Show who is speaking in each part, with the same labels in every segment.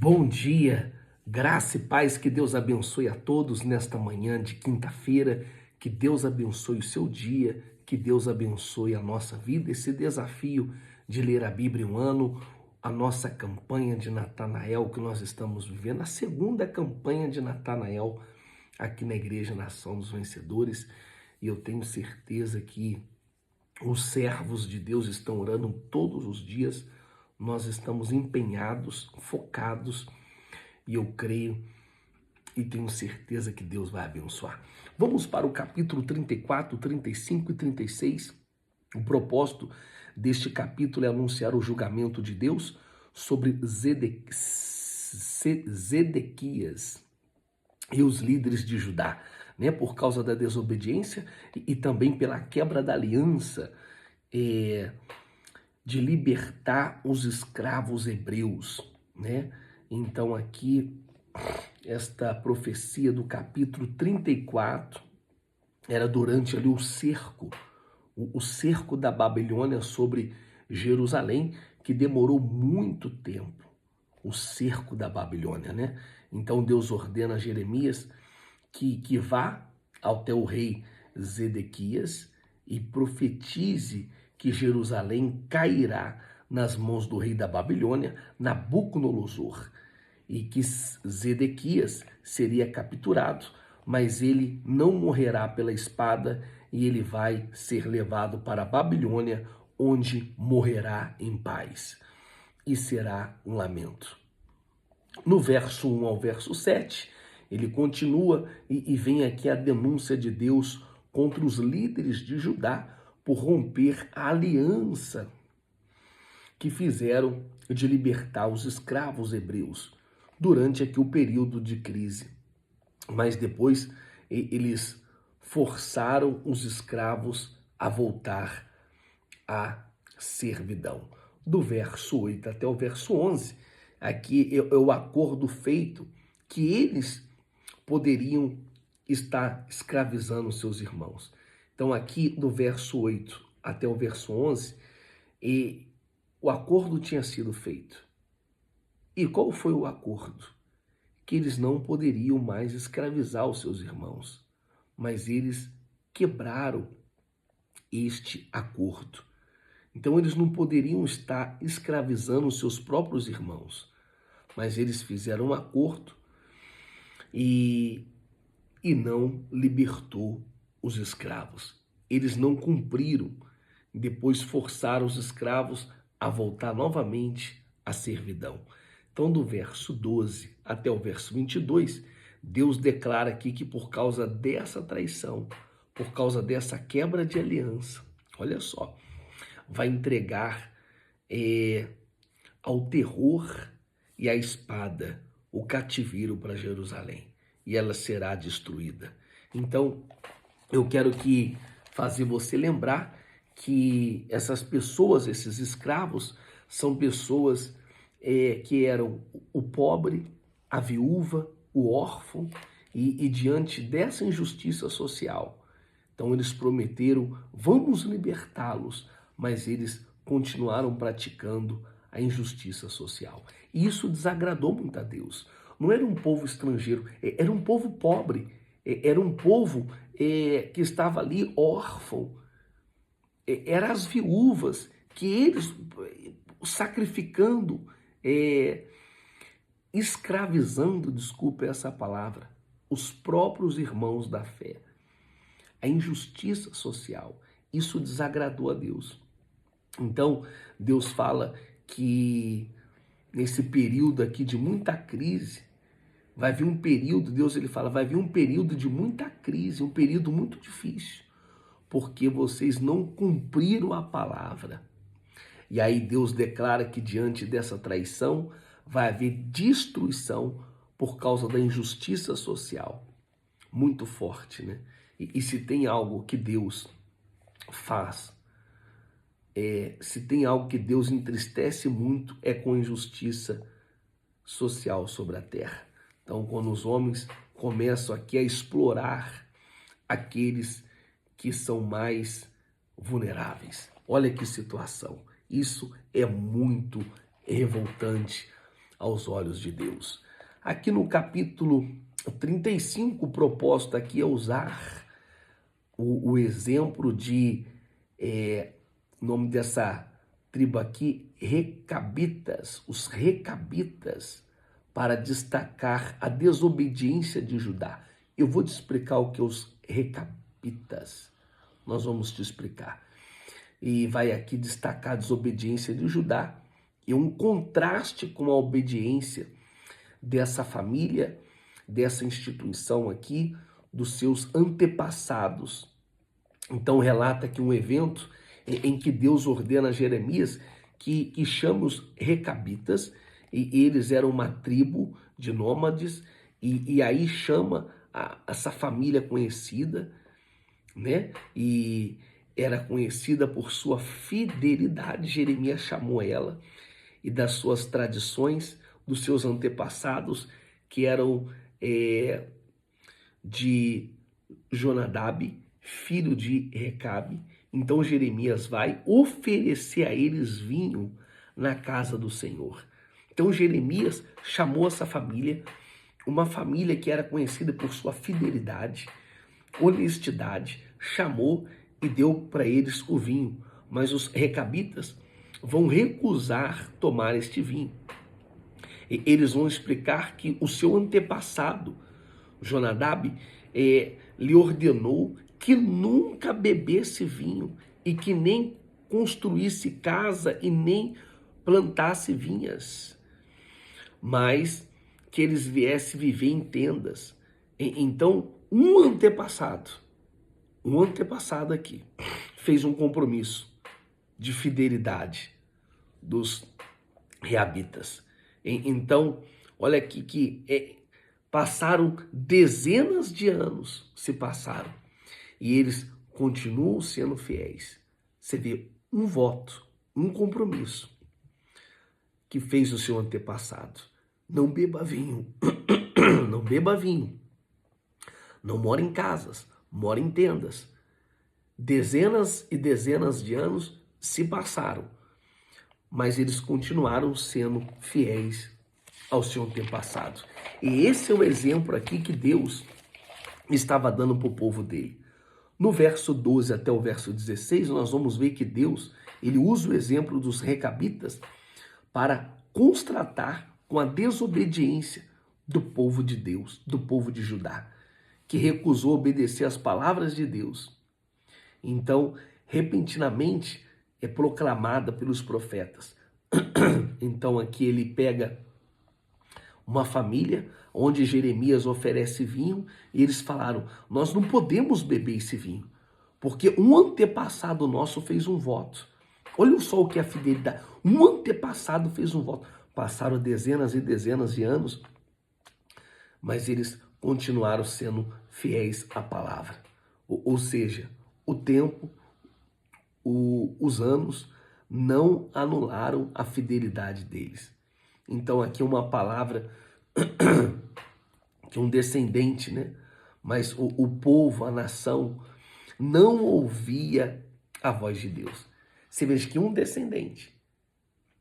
Speaker 1: Bom dia, graça e paz, que Deus abençoe a todos nesta manhã de quinta-feira, que Deus abençoe o seu dia, que Deus abençoe a nossa vida, esse desafio de ler a Bíblia em um ano, a nossa campanha de Natanael que nós estamos vivendo, a segunda campanha de Natanael aqui na Igreja Nação dos Vencedores, e eu tenho certeza que os servos de Deus estão orando todos os dias, nós estamos empenhados, focados, e eu creio e tenho certeza que Deus vai abençoar. Vamos para o capítulo 34, 35 e 36. O propósito deste capítulo é anunciar o julgamento de Deus sobre Zedequias e os líderes de Judá, né, por causa da desobediência e também pela quebra da aliança de libertar os escravos hebreus, né? Então aqui, esta profecia do capítulo 34 era durante ali o cerco da Babilônia sobre Jerusalém, que demorou muito tempo, o cerco da Babilônia, né? Então Deus ordena a Jeremias que vá até o rei Zedequias e profetize que Jerusalém cairá nas mãos do rei da Babilônia, Nabucodonosor, e que Zedequias seria capturado, mas ele não morrerá pela espada e ele vai ser levado para a Babilônia, onde morrerá em paz. E será um lamento. No verso 1 ao verso 7, ele continua e vem aqui a denúncia de Deus contra os líderes de Judá por romper a aliança que fizeram de libertar os escravos hebreus durante aqui o período de crise. Mas depois eles forçaram os escravos a voltar à servidão. Do verso 8 até o verso 11, aqui é o acordo feito que eles poderiam estar escravizando seus irmãos. Então aqui do verso 8 até o verso 11, o acordo tinha sido feito. E qual foi o acordo? Que eles não poderiam mais escravizar os seus irmãos, mas eles quebraram este acordo. Então eles não poderiam estar escravizando os seus próprios irmãos, mas eles fizeram um acordo e não libertou os escravos. Eles não cumpriram, depois forçaram os escravos a voltar novamente à servidão. Então, do verso 12 até o verso 22, Deus declara aqui que por causa dessa traição, por causa dessa quebra de aliança, olha só, vai entregar ao terror e à espada o cativeiro para Jerusalém, e ela será destruída. Então, eu quero fazer você lembrar que essas pessoas, esses escravos, são pessoas que eram o pobre, a viúva, o órfão, e diante dessa injustiça social, então eles prometeram, vamos libertá-los, mas eles continuaram praticando a injustiça social. E isso desagradou muito a Deus. Não era um povo estrangeiro, era um povo pobre, era um povo que estava ali órfão, eram as viúvas que eles sacrificando, escravizando, desculpe essa palavra, os próprios irmãos da fé. A injustiça social, isso desagradou a Deus. Então, Deus fala que nesse período aqui de muita crise, vai vir um período, Deus ele fala, vai vir um período de muita crise, um período muito difícil, porque vocês não cumpriram a palavra. E aí Deus declara que diante dessa traição vai haver destruição por causa da injustiça social. Muito forte, né? E se tem algo que Deus faz, se tem algo que Deus entristece muito, é com injustiça social sobre a terra. Então, quando os homens começam aqui a explorar aqueles que são mais vulneráveis. Olha que situação. Isso é muito revoltante. aos olhos de Deus. Aqui no capítulo 35, o propósito aqui é usar o exemplo de, nome dessa tribo aqui, Recabitas, os Recabitas, para destacar a desobediência de Judá. Eu vou te explicar o que é os Recabitas. Nós vamos te explicar. E vai aqui destacar a desobediência de Judá e um contraste com a obediência dessa família, dessa instituição aqui, dos seus antepassados. Então relata aqui um evento em que Deus ordena a Jeremias que chame os Recabitas, e eles eram uma tribo de nômades, e aí chama essa família conhecida, né? E era conhecida por sua fidelidade. Jeremias chamou ela, e das suas tradições, dos seus antepassados, que eram de Jonadab, filho de Recabe. Então Jeremias vai oferecer a eles vinho na casa do Senhor. Então Jeremias chamou essa família, uma família que era conhecida por sua fidelidade, honestidade, chamou e deu para eles o vinho. Mas os recabitas vão recusar tomar este vinho. E eles vão explicar que o seu antepassado, Jonadab, lhe ordenou que nunca bebesse vinho e que nem construísse casa e nem plantasse vinhas, mas que eles viessem viver em tendas. Então, um antepassado aqui, fez um compromisso de fidelidade dos reabitas. Então, olha aqui que passaram dezenas de anos, se passaram, e eles continuam sendo fiéis. Você vê um voto, um compromisso que fez o seu antepassado. Não beba vinho, não beba vinho. Não mora em casas, mora em tendas. Dezenas e dezenas de anos se passaram, mas eles continuaram sendo fiéis ao seu antepassado. E esse é o exemplo aqui que Deus estava dando para o povo dele. No verso 12 até o verso 16, nós vamos ver que Deus, ele usa o exemplo dos recabitas para contrastar com a desobediência do povo de Deus, do povo de Judá, que recusou obedecer às palavras de Deus. Então, repentinamente, é proclamada pelos profetas. Então, aqui ele pega uma família onde Jeremias oferece vinho, e eles falaram: nós não podemos beber esse vinho, porque um antepassado nosso fez um voto. Olha só o que é a fidelidade. Um antepassado fez um voto. Passaram dezenas e dezenas de anos, mas eles continuaram sendo fiéis à palavra. Ou seja, o tempo, os anos não anularam a fidelidade deles. Então aqui uma palavra que um descendente, né? Mas o povo, a nação, não ouvia a voz de Deus. Você veja que um descendente,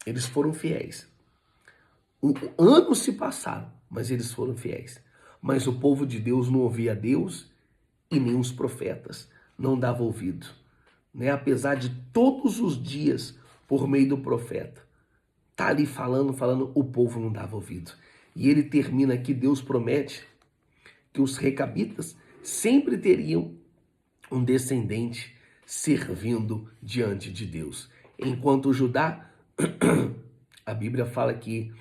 Speaker 1: eles foram fiéis. Anos se passaram, mas eles foram fiéis. Mas o povo de Deus não ouvia Deus e nem os profetas, não dava ouvido, né? Apesar de todos os dias, por meio do profeta, tá ali falando, o povo não dava ouvido. E ele termina aqui, Deus promete que os recabitas sempre teriam um descendente servindo diante de Deus. Enquanto Judá, a Bíblia fala que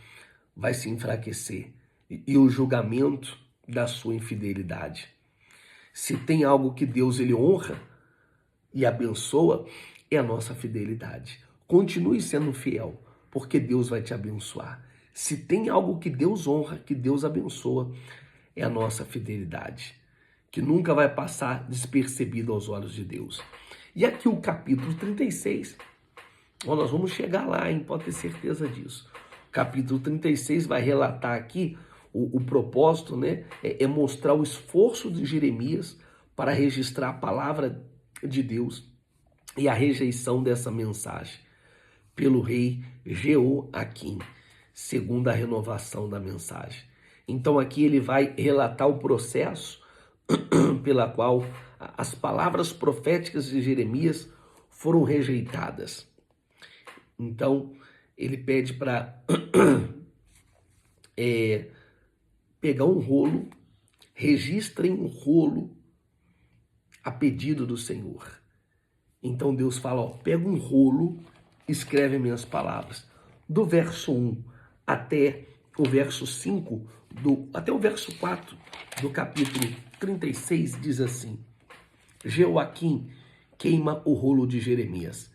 Speaker 1: vai se enfraquecer, e o julgamento da sua infidelidade. Se tem algo que Deus ele honra e abençoa, é a nossa fidelidade. Continue sendo fiel, porque Deus vai te abençoar. Se tem algo que Deus honra, que Deus abençoa, é a nossa fidelidade, que nunca vai passar despercebido aos olhos de Deus. E aqui o capítulo 36, nós vamos chegar lá, hein? Pode ter certeza disso. O capítulo 36 vai relatar aqui o propósito, né? É mostrar o esforço de Jeremias para registrar a palavra de Deus e a rejeição dessa mensagem pelo rei Jeoaquim. segundo a renovação da mensagem. Então aqui ele vai relatar o processo pela qual as palavras proféticas de Jeremias foram rejeitadas. Então ele pede para pegar um rolo, registrem um rolo a pedido do Senhor. Então Deus fala, pega um rolo, escreve minhas palavras. Do verso 1 até o verso 5, até o verso 4 do capítulo 36, diz assim: Jeoaquim queima o rolo de Jeremias.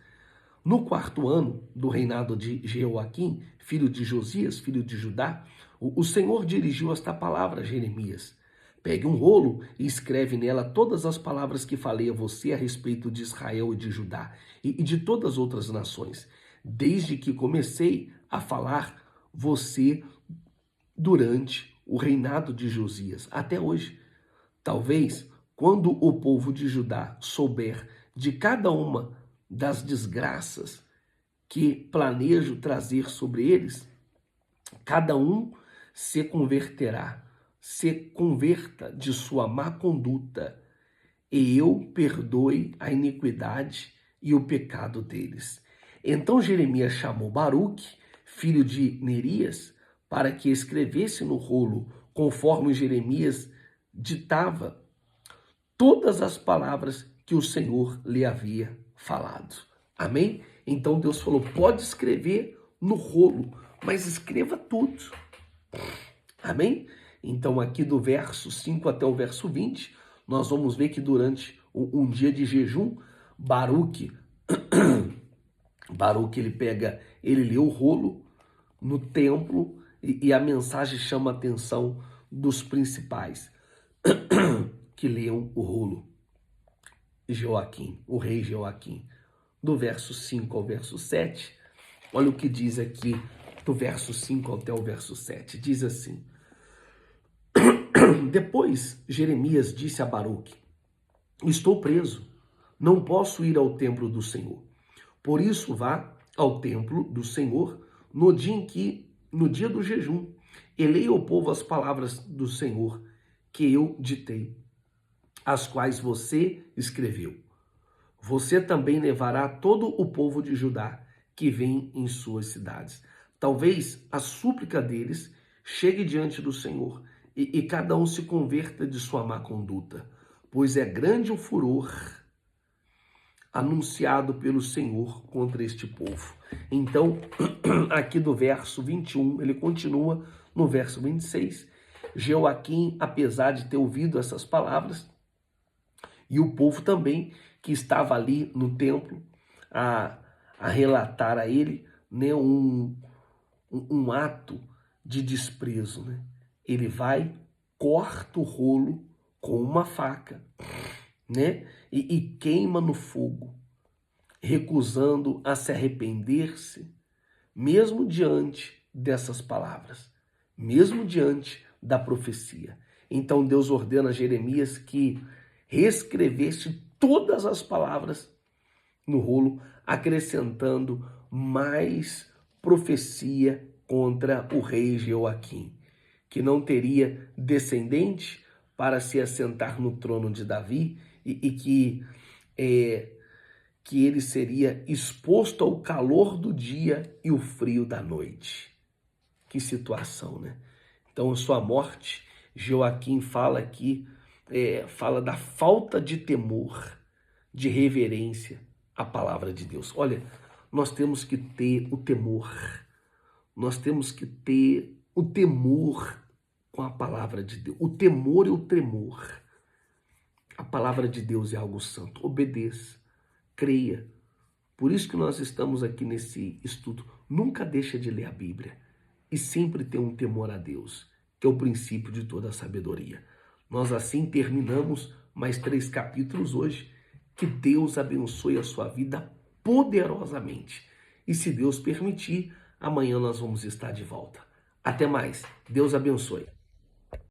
Speaker 1: No 4º ano do reinado de Jeoaquim, filho de Josias, filho de Judá, o Senhor dirigiu esta palavra a Jeremias. Pegue um rolo e escreve nela todas as palavras que falei a você a respeito de Israel e de Judá e de todas as outras nações, desde que comecei a falar você durante o reinado de Josias, até hoje. Talvez, quando o povo de Judá souber de cada uma das desgraças que planejo trazer sobre eles, cada um se converterá, se converta de sua má conduta, e eu perdoe a iniquidade e o pecado deles. Então Jeremias chamou Baruque, filho de Nerias, para que escrevesse no rolo, conforme Jeremias ditava, todas as palavras que o Senhor lhe havia falado. Amém? Então Deus falou, pode escrever no rolo, mas escreva tudo. Amém? Então aqui do verso 5 até o verso 20, nós vamos ver que durante um dia de jejum, Baruque ele lê o rolo no templo e a mensagem chama a atenção dos principais que leiam o rolo. Jeoaquim, o rei Jeoaquim. Do verso 5 ao verso 7, olha o que diz aqui do verso 5 até o verso 7. Diz assim: Depois Jeremias disse a Baruque, estou preso, não posso ir ao templo do Senhor. Por isso vá ao templo do Senhor no dia do jejum, e leia ao povo as palavras do Senhor que eu ditei, as quais você escreveu. Você também levará todo o povo de Judá que vem em suas cidades. Talvez a súplica deles chegue diante do Senhor e cada um se converta de sua má conduta, pois é grande o furor anunciado pelo Senhor contra este povo. Então, aqui do verso 21, ele continua no verso 26. Jeoaquim, apesar de ter ouvido essas palavras, e o povo também, que estava ali no templo, a relatar a ele, né, um ato de desprezo, né? Ele vai, corta o rolo com uma faca, né? E queima no fogo, recusando a se arrepender-se, mesmo diante dessas palavras, mesmo diante da profecia. Então Deus ordena a Jeremias que reescrevesse todas as palavras no rolo, acrescentando mais profecia contra o rei Jeoaquim, que não teria descendente para se assentar no trono de Davi e que ele seria exposto ao calor do dia e o frio da noite. Que situação, né? Então, a sua morte, Jeoaquim fala aqui, fala da falta de temor, de reverência à palavra de Deus. Olha, nós temos que ter o temor, nós temos que ter o temor com a palavra de Deus, o temor e o tremor. A palavra de Deus é algo santo, obedeça, creia. Por isso que nós estamos aqui nesse estudo. Nunca deixa de ler a Bíblia e sempre ter um temor a Deus, que é o princípio de toda a sabedoria. Nós assim terminamos mais 3 capítulos hoje. Que Deus abençoe a sua vida poderosamente. E se Deus permitir, amanhã nós vamos estar de volta. Até mais. Deus abençoe.